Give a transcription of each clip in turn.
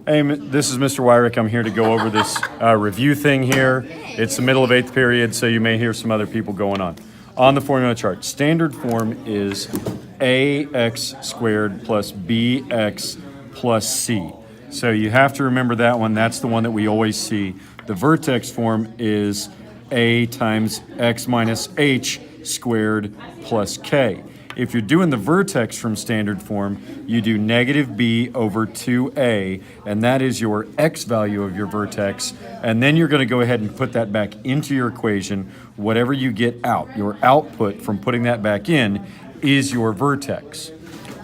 Hey, this is Mr. Wyrick. I'm here to go over this review thing here. It's the middle of 8th period, so you may hear some other people going on. On the formula chart, standard form is ax squared plus bx plus c. So you have to remember that one. That's the one that we always see. The vertex form is a times x minus h squared plus k. If you're doing the vertex from standard form, you do negative b over 2a, and that is your x value of your vertex, and then you're going to go ahead and put that back into your equation. Whatever you get out, your output from putting that back in is your vertex.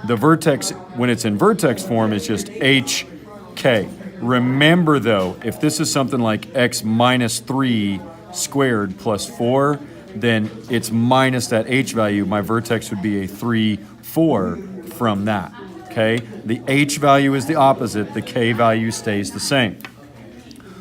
The vertex, when it's in vertex form, is just hk. Remember though, if this is something like x minus 3 squared plus 4, then it's minus that h value. My vertex would be a 3, 4 from that, okay? The h value is the opposite. The k value stays the same.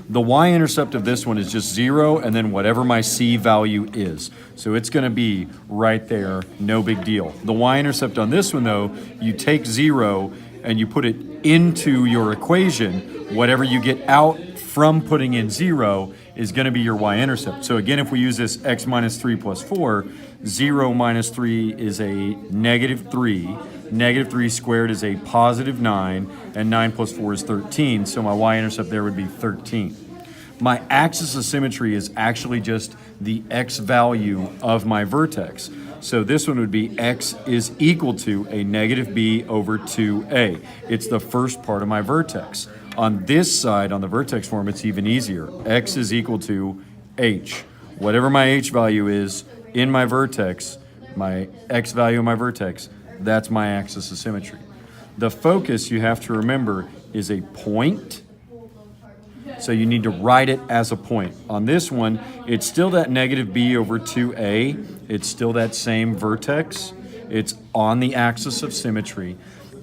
The y-intercept of this one is just 0 and then whatever my c value is. So it's going to be right there, no big deal. The y-intercept on this one, though, you take 0 and you put it into your equation. Whatever you get out from putting in 0 is going to be your y-intercept. So again, if we use this x minus 3 plus 4, 0 minus 3 is a negative 3. Negative 3 squared is a positive 9, and 9 plus 4 is 13, so my y-intercept there would be 13. My axis of symmetry is actually just the x value of my vertex. So this one would be x is equal to a negative b over 2a. It's the first part of my vertex. On this side, on the vertex form, it's even easier. X is equal to h. Whatever my h value is in my vertex, my x value of my vertex, that's my axis of symmetry. The focus, you have to remember, is a point. So you need to write it as a point. On this one, it's still that negative b over 2a. It's still that same vertex. It's on the axis of symmetry.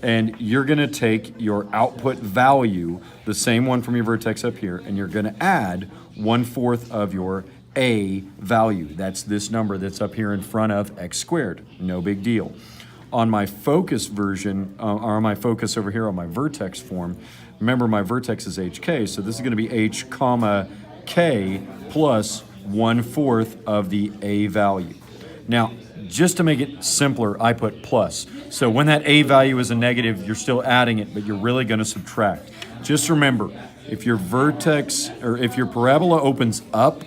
And you're going to take your output value, the same one from your vertex up here, and you're going to add 1/4 of your a value. That's this number that's up here in front of x squared. No big deal. On my focus version, or my focus over here on my vertex form, remember my vertex is hk, so this is going to be h comma k plus 1/4 of the a value. Now, just to make it simpler, I put plus. So when that a value is a negative, you're still adding it, but you're really going to subtract. Just remember, if your vertex, or if your parabola opens up,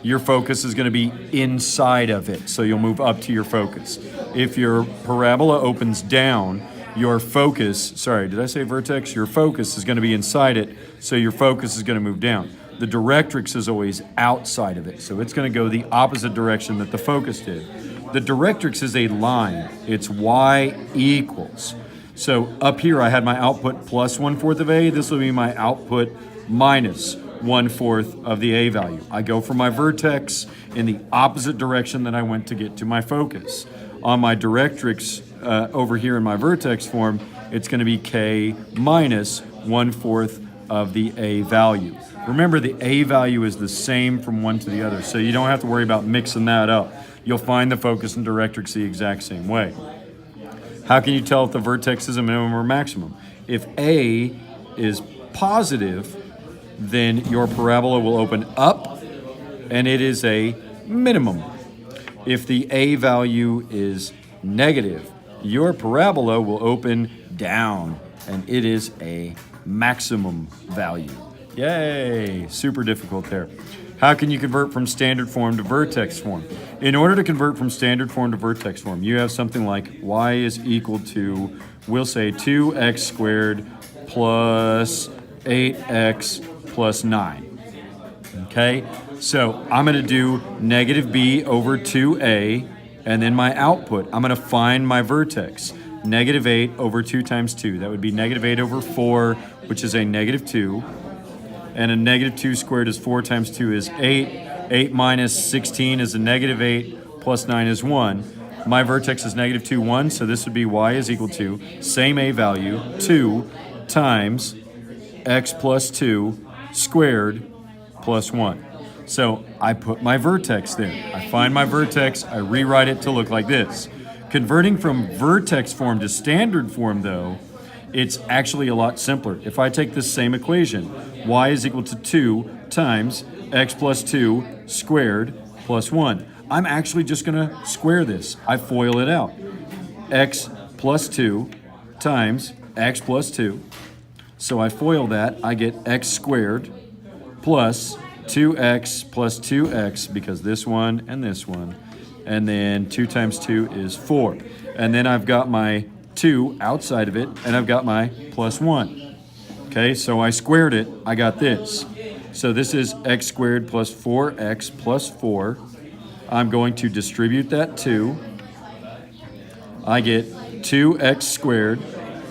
your focus is going to be inside of it, so you'll move up to your focus. If your parabola opens down, your focus, sorry, did I say vertex? Your focus is going to be inside it, so your focus is going to move down. The directrix is always outside of it, so it's going to go the opposite direction that the focus did. The directrix is a line. It's y equals. So up here I had my output plus 1/4 of a. This will be my output minus 1/4 of the a value. I go from my vertex in the opposite direction that I went to get to my focus. On my directrix over here in my vertex form, it's going to be k minus 1/4 of the a value. Remember, the a value is the same from one to the other, so you don't have to worry about mixing that up. You'll find the focus and directrix the exact same way. How can you tell if the vertex is a minimum or maximum? If a is positive, then your parabola will open up and it is a minimum. If the a value is negative, your parabola will open down and it is a maximum value. Yay, super difficult there. How can you convert from standard form to vertex form? In order to convert from standard form to vertex form, you have something like y is equal to, we'll say 2x squared plus 8x plus 9. Okay, so I'm going to do negative b over 2a, and then my output, I'm going to find my vertex. Negative 8 over 2 times 2. That would be negative 8 over 4, which is a negative 2. And a negative 2 squared is 4 times 2 is 8. 8 minus 16 is a negative 8, plus 9 is 1. My vertex is negative 2, 1, so this would be y is equal to, same a value, 2 times x plus 2 squared plus 1. So I put my vertex there. I find my vertex, I rewrite it to look like this. Converting from vertex form to standard form, though, it's actually a lot simpler. If I take this same equation, y is equal to 2 times x plus 2 squared plus 1. I'm actually just going to square this. I FOIL it out. X plus 2 times x plus 2. So I FOIL that. I get x squared plus 2x plus 2x, because this one and this one. And then 2 times 2 is 4. And then I've got my 2 outside of it, and I've got my plus 1. Okay, so I squared it. I got this. So this is x squared plus 4x plus 4. I'm going to distribute that 2. I get 2x squared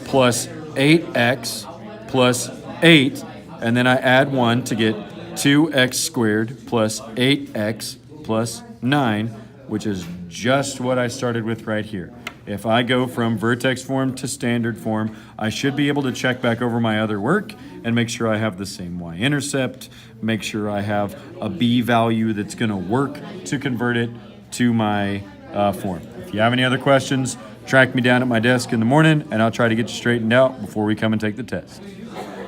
plus 8x plus 8, and then I add 1 to get 2x squared plus 8x plus 9, which is just what I started with right here. If I go from vertex form to standard form, I should be able to check back over my other work and make sure I have the same y-intercept, make sure I have a b value that's going to work to convert it to my form. If you have any other questions, track me down at my desk in the morning, and I'll try to get you straightened out before we come and take the test.